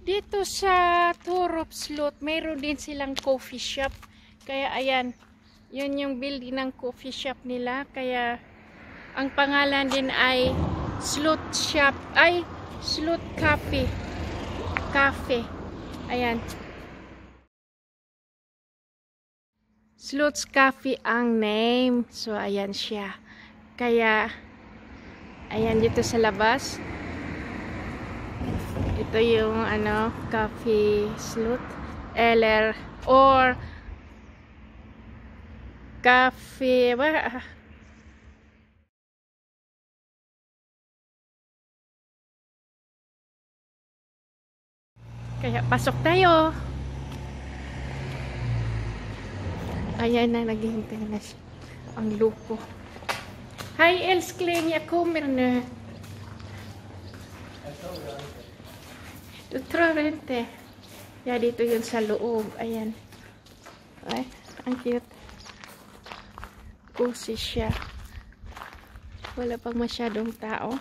Dito sa Turop Sloot, mayroon din silang coffee shop. Kaya ayan, yun yung building ng coffee shop nila. Kaya ang pangalan din ay Sloot Shop, ay Sloot Cafe. Ayan. Sloot's Cafe ang name. So ayan siya. Kaya ayan dito sa labas. Ito yung Cafe Sloot LR or Cafe kaya pasok tayo. Ayan na, naghihintay na siya. Ang lupo. Hej älskling, jag kommer nu. Du tror inte. Ja, dito yun sa loob. Ayan. Ay, ang cute. Cozy siya. Wala pang masyadong tao.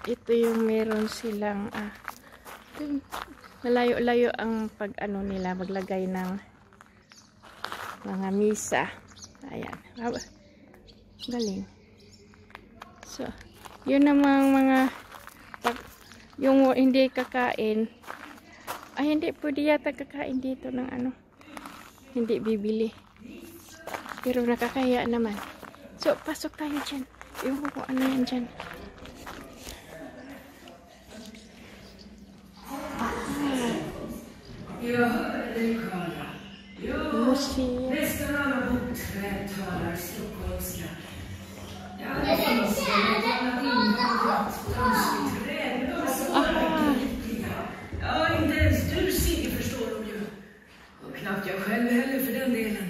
Ito yung meron silang malayo-layo ang nila maglagay ng mga misa. Ayan. Galing. So, yun namang mga yung hindi kakain ay hindi pwede yata kakain dito ng hindi bibili, pero nakakaya naman. So, pasok tayo dyan. Yung kung ano yan dyan. Ja, det är Karla. Ja, nästan alla bokstäver talar stockholmska. Ja, det finns ett annat invandrart konstigt träd, men de är så begripliga. Ja, inte ens du, Sigge, förstår dem ju. Och knappt jag själv heller för den delen.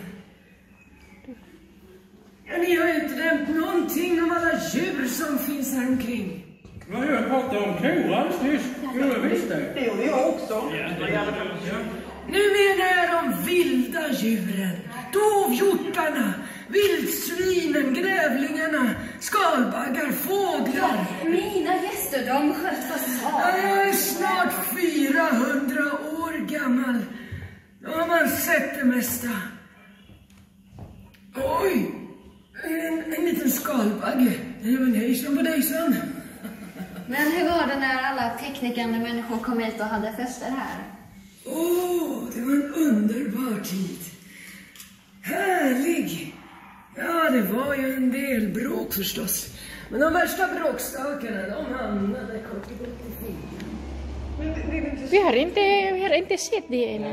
Ja, ni har ju inte nämnt någonting om alla djur som finns här omkring. Ja, jag pratade om kor alldeles nyss. Jo, visst det. Det gjorde jag också. Nu menar jag de vilda djuren. Dovhjortarna, vildsvinen, grävlingarna, skalbaggar, fåglar. Mina gäster, de sköt fasad. Jag är snart 400 år gammal. Då har man sett det mesta. Oj, en liten skalbagge. Det var en hejsan på dejsan. Men hur var det när alla teknikande människor kom hit och hade fester här? Det var en underbar tid. Härlig. Ja, det var ju en del bråk förstås. Men de värsta bråkstakarna, de hamnade kort och gott i fingrar. Vi har inte sett det än.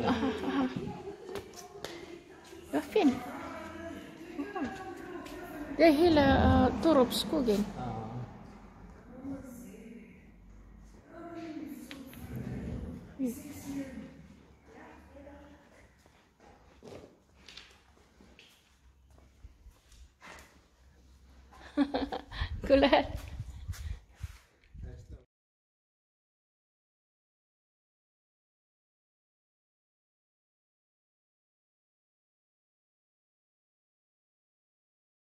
Aha. Vad fint. Det är hela Torupskogen. Cool.